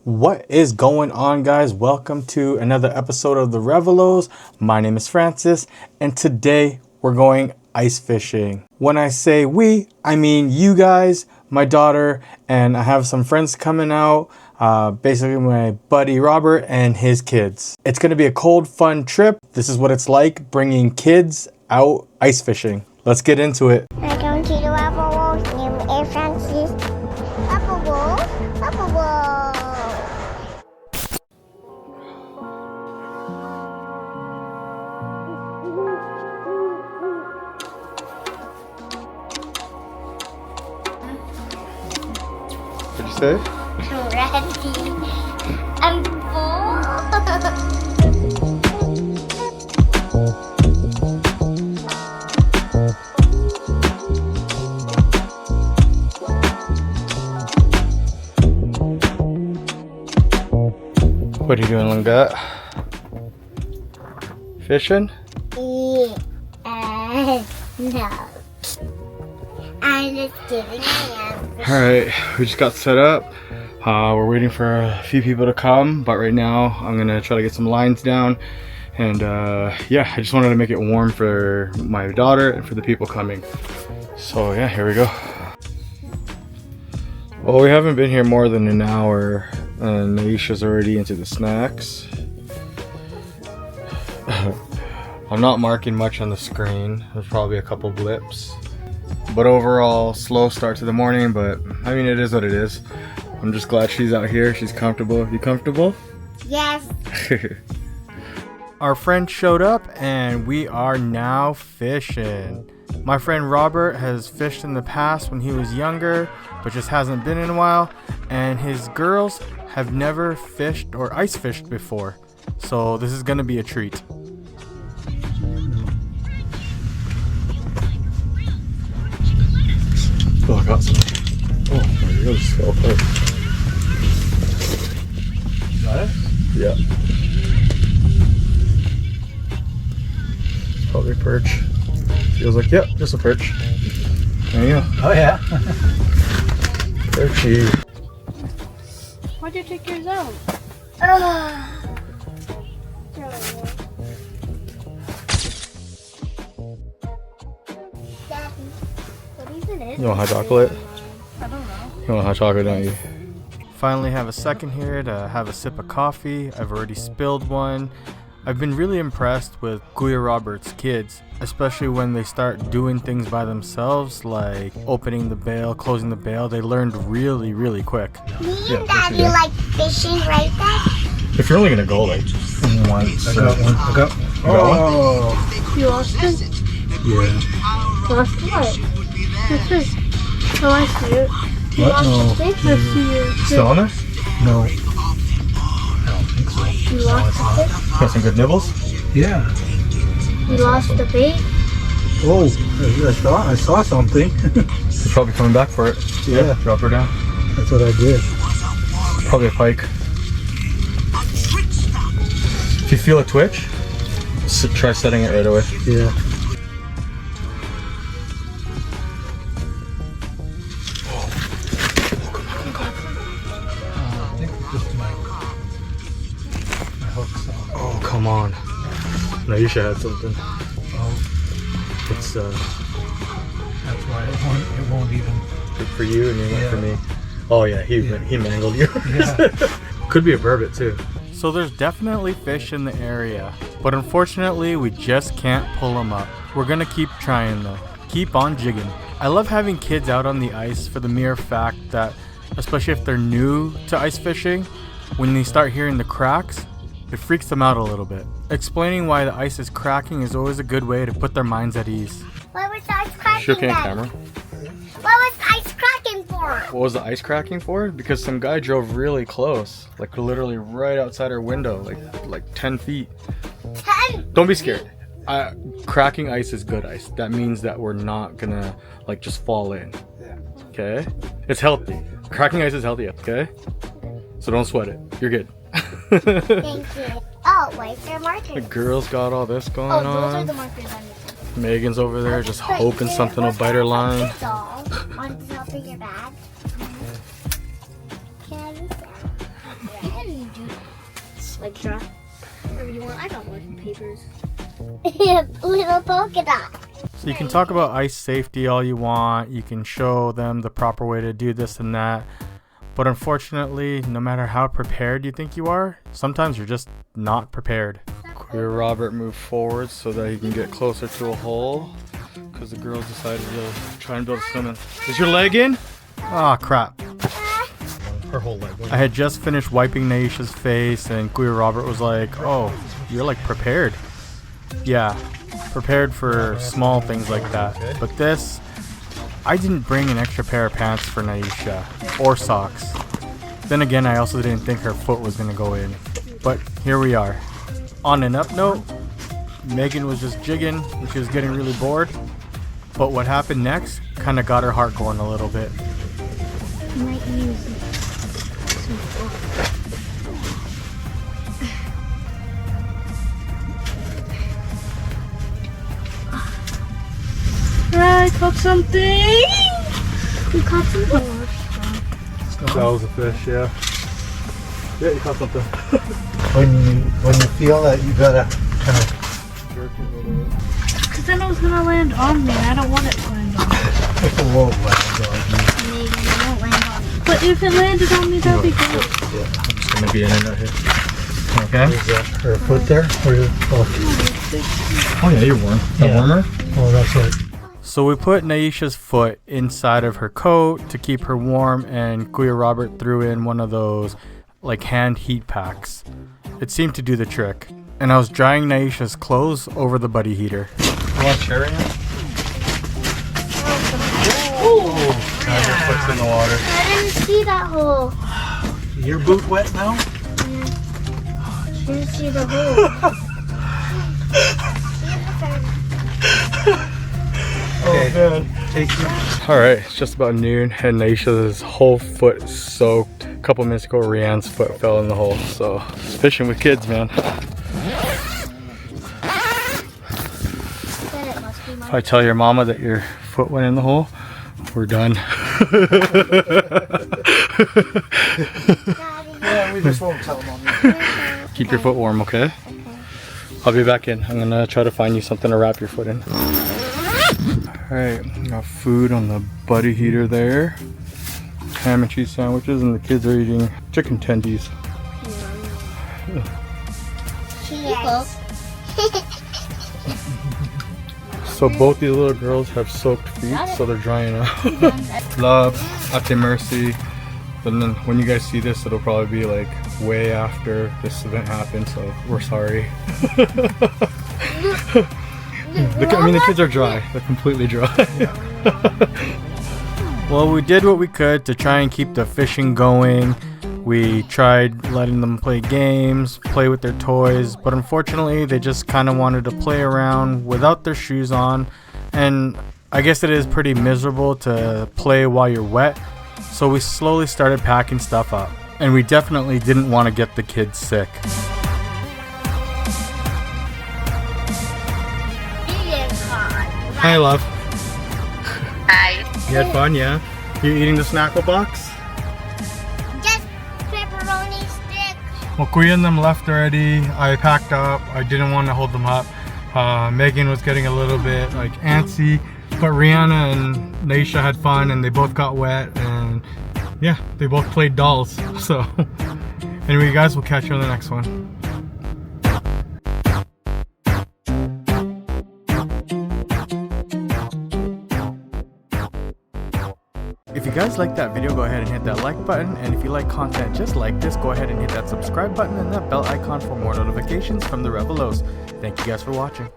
What is going on, guys? Welcome to another episode of the Revalos. My name is Francis, and today we're going ice fishing. When I say we, I mean you guys, my daughter, and I have some friends coming out. Basically my buddy Robert and his kids. It's gonna be a cold, fun trip. This is what it's like bringing kids out ice fishing. Let's get into it. We're going to the Revalos near Francis. Revalos. What'd you say? Ready. I'm full. What are you doing, Lingat? Fishing? No. I'm just kidding. Alright, we just got set up. We're waiting for a few people to come, but right now I'm gonna try to get some lines down. And yeah, I just wanted to make it warm for my daughter and for the people coming. So yeah, here we go. Well, we haven't been here more than an hour, and Naisha's already into the snacks. I'm not marking much on the screen. There's probably a couple blips. But overall, slow start to the morning, but I mean, it is what it is. I'm just glad she's out here. She's comfortable. You comfortable? Yes. Our friend showed up and we are now fishing. My friend Robert has fished in the past when he was younger, but just hasn't been in a while. And his girls have never fished or ice fished before. So this is gonna be a treat. Oh, I got some. Oh, my reel fell apart. Got it? Yeah. Probably a perch. Feels like, yep, just a perch. There you go. Oh yeah. Perchy. Why'd you take yours out? What even is You want hot chocolate? I don't know. You want hot chocolate, don't you? Finally have a second here to have a sip of coffee. I've already spilled one. I've been really impressed with Kuya Robert's kids, especially when they start doing things by themselves, like opening the bail, closing the bail. They learned really, really quick. Me and Daddy like fishing, right, Dad? If you're only gonna go like once. I got one. I got. Oh. You lost it? Yeah. Lost what? What's this? Oh, I see it. You What? lost No. the fish? I see it. Still on there? No. I don't think so. You lost the fish? Got some good nibbles? Yeah. You lost the bait? Oh, I saw something. You're probably coming back for it. Yeah. Drop her down. That's what I did. Probably a pike. If you feel a twitch, try setting it right away. Yeah. I think just my hook's on. Oh, come on. Naisha had something. Oh, It's that's why it won't even. good for you and you went for Yeah. me. Oh yeah, he mangled yours. Yeah. Could be a burbot too. So there's definitely fish in the area, but unfortunately we just can't pull them up. We're gonna keep trying though. Keep on jigging. I love having kids out on the ice for the mere fact that, especially if they're new to ice fishing, when they start hearing the cracks, it freaks them out a little bit. Explaining why the ice is cracking is always a good way to put their minds at ease. What was ice cracking, Dad? What was ice cracking for? What was the ice cracking for? Because some guy drove really close, like literally right outside our window, like 10 feet. 10. Don't be scared. Cracking ice is good ice. That means that we're not gonna like just fall in. Okay? It's healthy. Cracking ice is healthy, okay? So don't sweat it. You're good. Thank you. Oh, wait, they're markers. The girls got all this going Oh, those are on. the markers I'm missing. Megan's over there just hoping something will bite her line. On top of your bag. Can I use that? Like draw. Whatever you want. I got wood and papers. Little polka dot. So you can talk about ice safety all you want. You can show them the proper way to do this and that. But unfortunately, no matter how prepared you think you are, sometimes you're just not prepared. Queer Robert moved forward so that he can get closer to a hole because the girls decided to try and build a snowman. Is your leg in? Ah, crap. Her whole leg. I had just finished wiping Naisha's face and Queer Robert was like, oh, you're like prepared. Yeah, prepared for small things like that. But this, I didn't bring an extra pair of pants for Naisha or socks. Then again, I also didn't think her foot was gonna go in. But here we are. On an up note, Megan was just jigging and she was getting really bored. But what happened next kind of got her heart going a little bit. Might use some I caught something! We caught something. That was a fish, yeah. Yeah, you caught something. When you feel that, you gotta kind of Jerk it a little bit. Because then it was going to land on me. I don't want it to land on me. it won't land on you. Maybe it won't land on me. But if it landed on me, that'd be good. I'm just gonna be in and out here. Okay. Is that her foot there? Or Oh yeah, you're warm. Is that warmer? Oh, that's right. So we put Naisha's foot inside of her coat to keep her warm, and Queer Robert threw in one of those like hand heat packs. It seemed to do the trick. And I was drying Naisha's clothes over the buddy heater. You want cherry in? Oh, Now your foot's in the water. I didn't see that hole. your boot wet now? Didn't see the hole. Okay. man. Take your Alright, it's just about noon and Naisha's whole foot is soaked. A couple minutes ago, Rianne's foot fell in the hole. So, it's fishing with kids, man. Then it must be If I tell your mama that your foot went in the hole, we're done. Yeah, we just won't tell them. Keep your foot warm, okay? I'll be back in. I'm gonna try to find you something to wrap your foot in. Alright, got food on the buddy heater there. Ham and cheese sandwiches, and the kids are eating chicken tendies. Cheers. So both these little girls have soaked feet, so they're drying out. Love, Ate Mercy. And then when you guys see this, it'll probably be like way after this event happened, so we're sorry. The kids are dry. They're completely dry. Well, we did what we could to try and keep the fishing going. We tried letting them play games, play with their toys, but unfortunately they just kind of wanted to play around without their shoes on. And I guess it is pretty miserable to play while you're wet, so we slowly started packing stuff up. And we definitely didn't want to get the kids sick. Hi, love. Hi. You had fun, yeah? You eating the Snackle Box? Just pepperoni stick. Well, Kuya and them left already. I packed up. I didn't want to hold them up. Megan was getting a little bit like antsy, but Rihanna and Naisha had fun and they both got wet, and yeah, they both played dolls. So anyway, guys, we'll catch you on the next one. If you guys like that video, go ahead and hit that like button, and if you like content just like this, go ahead and hit that subscribe button and that bell icon for more notifications from the Revalos. Thank you guys for watching.